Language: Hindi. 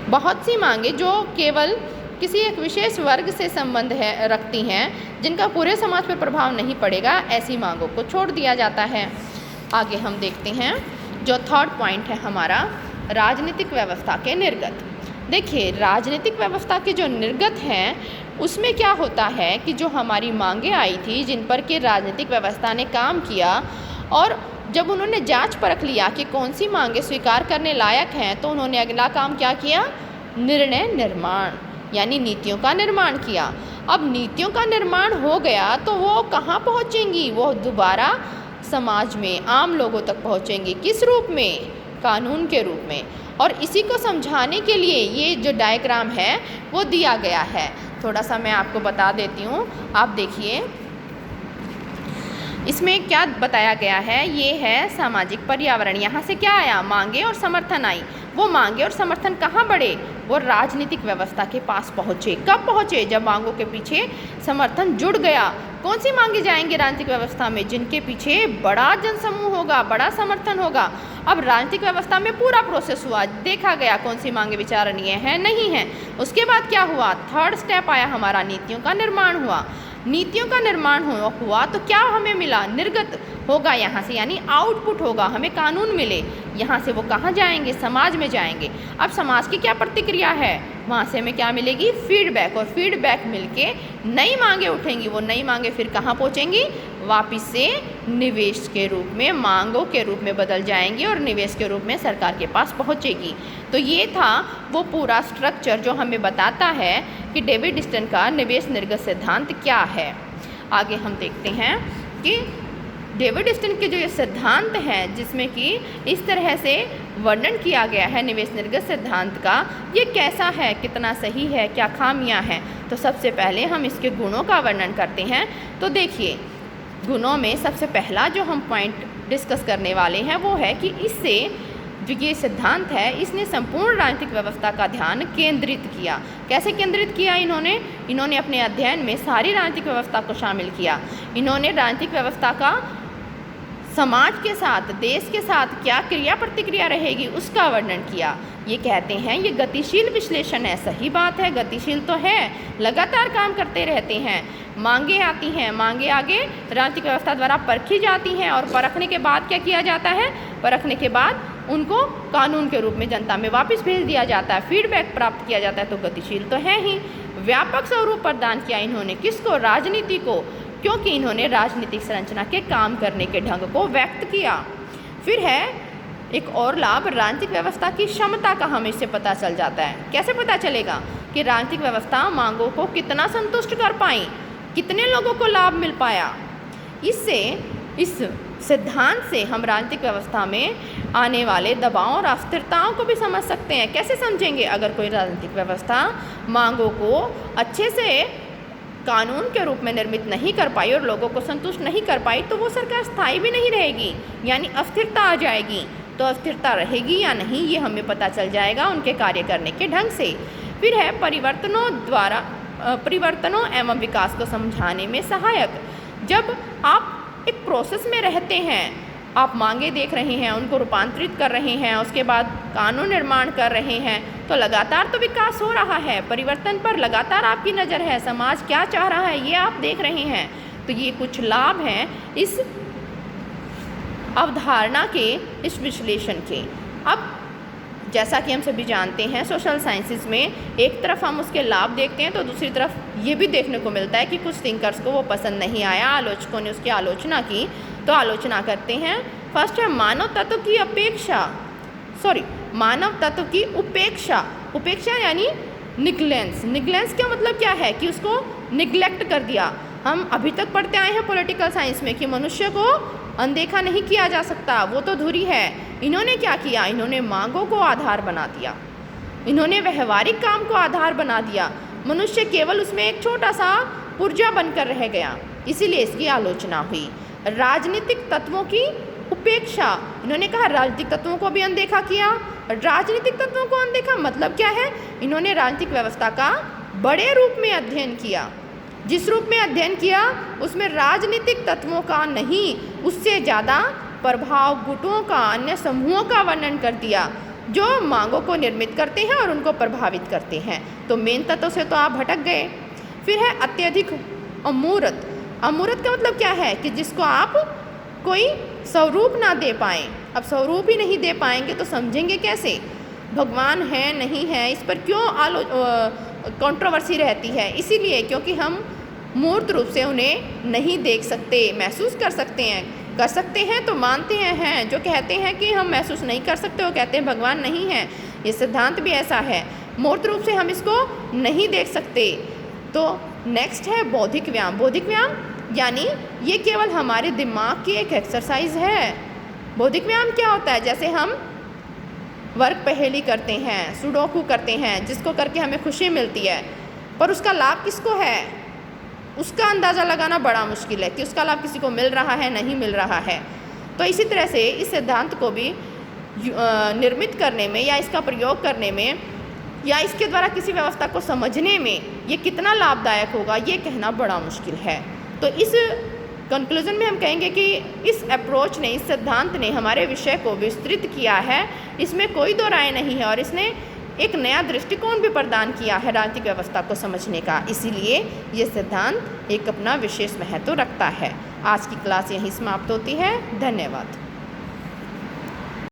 बहुत सी मांगे जो केवल किसी एक विशेष वर्ग से संबंध है रखती हैं, जिनका पूरे समाज पर प्रभाव नहीं पड़ेगा, ऐसी मांगों को छोड़ दिया जाता है। आगे हम देखते हैं जो थर्ड पॉइंट है हमारा, राजनीतिक व्यवस्था के निर्गत। देखिए, राजनीतिक व्यवस्था के जो निर्गत हैं उसमें क्या होता है कि जो हमारी मांगें आई थी जिन पर कि राजनीतिक व्यवस्था ने काम किया, और जब उन्होंने जांच परख लिया कि कौन सी मांगें स्वीकार करने लायक हैं, तो उन्होंने अगला काम क्या किया, निर्णय निर्माण यानी नीतियों का निर्माण किया। अब नीतियों का निर्माण हो गया तो वो कहाँ पहुँचेंगी, वो दोबारा समाज में आम लोगों तक पहुँचेंगी। किस रूप में, कानून के रूप में। और इसी को समझाने के लिए ये जो डायग्राम है वो दिया गया है। थोड़ा सा मैं आपको बता देती हूँ, आप देखिए इसमें क्या बताया गया है। ये है सामाजिक पर्यावरण, यहाँ से क्या आया, मांगे और समर्थन आई। वो मांगे और समर्थन कहाँ बढ़े, वो राजनीतिक व्यवस्था के पास पहुँचे। कब पहुँचे, जब मांगों के पीछे समर्थन जुड़ गया। कौन सी मांगे जाएंगे राजनीतिक व्यवस्था में, जिनके पीछे बड़ा जनसमूह होगा, बड़ा समर्थन होगा। अब राजनीतिक व्यवस्था में पूरा प्रोसेस हुआ, देखा गया कौन सी मांगे विचारणीय है, नहीं है। उसके बाद क्या हुआ, थर्ड स्टेप आया हमारा, नीतियों का निर्माण हुआ। नीतियों का निर्माण हुआ तो क्या हमें मिला, निर्गत होगा यहाँ से, यानी आउटपुट होगा, हमें कानून मिले। यहाँ से वो कहाँ जाएंगे, समाज में जाएंगे। अब समाज की क्या प्रतिक्रिया है, वहाँ से हमें क्या मिलेगी, फीडबैक। और फीडबैक मिलके नई मांगे उठेंगी। वो नई मांगे फिर कहाँ पहुँचेंगी, वापस से निवेश के रूप में, मांगों के रूप में बदल जाएंगी और निवेश के रूप में सरकार के पास पहुँचेगी। तो ये था वो पूरा स्ट्रक्चर जो हमें बताता है कि डेविड स्टन का निवेश निर्गत सिद्धांत क्या है। आगे हम देखते हैं कि डेविड स्टन के जो ये सिद्धांत हैं, जिसमें कि इस तरह से वर्णन किया गया है निवेश निर्गत सिद्धांत का, ये कैसा है, कितना सही है, क्या खामियां हैं। तो सबसे पहले हम इसके गुणों का वर्णन करते हैं। तो देखिए, गुणों में सबसे पहला जो हम पॉइंट डिस्कस करने वाले हैं वो है कि इससे जो ये सिद्धांत है, इसने संपूर्ण राजनीतिक व्यवस्था का ध्यान केंद्रित किया। कैसे केंद्रित किया इन्होंने अपने अध्ययन में सारी राजनीतिक व्यवस्था को शामिल किया। इन्होंने राजनीतिक व्यवस्था का समाज के साथ, देश के साथ क्या क्रिया प्रतिक्रिया रहेगी उसका वर्णन किया। ये कहते हैं ये गतिशील विश्लेषण है। सही बात है, गतिशील तो है, लगातार काम करते रहते हैं। मांगे आती हैं, मांगे आगे राजनीतिक व्यवस्था द्वारा परखी जाती हैं, और परखने के बाद क्या किया जाता है, परखने के बाद उनको कानून के रूप में जनता में वापस भेज दिया जाता है, फीडबैक प्राप्त किया जाता है। तो गतिशील तो है ही। व्यापक स्वरूप प्रदान किया इन्होंने, किसको, राजनीति को, क्योंकि इन्होंने राजनीतिक संरचना के काम करने के ढंग को व्यक्त किया। फिर है एक और लाभ, राजनीतिक व्यवस्था की क्षमता का हमें इससे पता चल जाता है। कैसे पता चलेगा कि राजनीतिक व्यवस्था मांगों को कितना संतुष्ट कर पाई, कितने लोगों को लाभ मिल पाया। इससे, इस सिद्धांत से हम राजनीतिक व्यवस्था में आने वाले दबाव और अस्थिरताओं को भी समझ सकते हैं। कैसे समझेंगे, अगर कोई राजनीतिक व्यवस्था मांगों को अच्छे से कानून के रूप में निर्मित नहीं कर पाई और लोगों को संतुष्ट नहीं कर पाई, तो वो सरकार स्थायी भी नहीं रहेगी, यानी अस्थिरता आ जाएगी। तो अस्थिरता रहेगी या नहीं, ये हमें पता चल जाएगा उनके कार्य करने के ढंग से। फिर है परिवर्तनों एवं विकास को समझाने में सहायक। जब आप एक प्रोसेस में रहते हैं, आप मांगे देख रहे हैं, उनको रूपांतरित कर रहे हैं, उसके बाद कानून निर्माण कर रहे हैं, तो लगातार तो विकास हो रहा है, परिवर्तन पर लगातार आपकी नज़र है, समाज क्या चाह रहा है ये आप देख रहे हैं। तो ये कुछ लाभ हैं इस अवधारणा के, इस विश्लेषण के। अब जैसा कि हम सभी जानते हैं, सोशल साइंसेज में एक तरफ हम उसके लाभ देखते हैं तो दूसरी तरफ ये भी देखने को मिलता है कि कुछ थिंकर्स को वो पसंद नहीं आया, आलोचकों ने उसकी आलोचना की। तो आलोचना करते हैं। फर्स्ट है मानव तत्व की उपेक्षा। उपेक्षा यानी निग्लेंस। निग्लेंस का मतलब क्या है कि उसको निग्लेक्ट कर दिया। हम अभी तक पढ़ते आए हैं पॉलिटिकल साइंस में कि मनुष्य को अनदेखा नहीं किया जा सकता, वो तो धुरी है। इन्होंने क्या किया, इन्होंने मांगों को आधार बना दिया, इन्होंने व्यवहारिक काम को आधार बना दिया। मनुष्य केवल उसमें एक छोटा सा पुर्जा बनकर रह गया, इसीलिए इसकी आलोचना हुई। राजनीतिक तत्वों की उपेक्षा, इन्होंने कहा राजनीतिक तत्वों को भी अनदेखा किया। राजनीतिक तत्वों को अनदेखा मतलब क्या है, इन्होंने राजनीतिक व्यवस्था का बड़े रूप में अध्ययन किया। जिस रूप में अध्ययन किया उसमें राजनीतिक तत्वों का नहीं, उससे ज़्यादा प्रभाव गुटों का, अन्य समूहों का वर्णन कर दिया। जो मांगों को निर्मित करते हैं और उनको प्रभावित करते हैं। तो मेन तत्व से तो आप भटक गए। फिर है अत्यधिक अमूर्त। अमूर्त का मतलब क्या है कि जिसको आप कोई स्वरूप ना दे पाएँ। अब स्वरूप ही नहीं दे पाएंगे तो समझेंगे कैसे? भगवान है नहीं है, इस पर क्यों कंट्रोवर्सी रहती है? इसीलिए क्योंकि हम मूर्त रूप से उन्हें नहीं देख सकते, महसूस कर सकते हैं तो मानते हैं। जो कहते हैं कि हम महसूस नहीं कर सकते वो कहते हैं भगवान नहीं है। ये सिद्धांत भी ऐसा है, मूर्त रूप से हम इसको नहीं देख सकते। तो नेक्स्ट है बौद्धिक व्यायाम। बौद्धिक व्यायाम यानी ये केवल हमारे दिमाग की एक एक्सरसाइज है। बौद्धिक व्यायाम क्या होता है? जैसे हम वर्क पहेली करते हैं, सुडोकू करते हैं, जिसको करके हमें खुशी मिलती है, पर उसका लाभ किसको है उसका अंदाज़ा लगाना बड़ा मुश्किल है कि उसका लाभ किसी को मिल रहा है नहीं मिल रहा है। तो इसी तरह से इस सिद्धांत को भी निर्मित करने में या इसका प्रयोग करने में या इसके द्वारा किसी व्यवस्था को समझने में ये कितना लाभदायक होगा ये कहना बड़ा मुश्किल है। तो इस कंक्लूजन में हम कहेंगे कि इस अप्रोच ने, इस सिद्धांत ने हमारे विषय को विस्तृत किया है, इसमें कोई दो राय नहीं है और इसने एक नया दृष्टिकोण भी प्रदान किया है राजनीतिक व्यवस्था को समझने का। इसीलिए ये सिद्धांत एक अपना विशेष महत्व रखता है। आज की क्लास यहीं समाप्त होती है। धन्यवाद।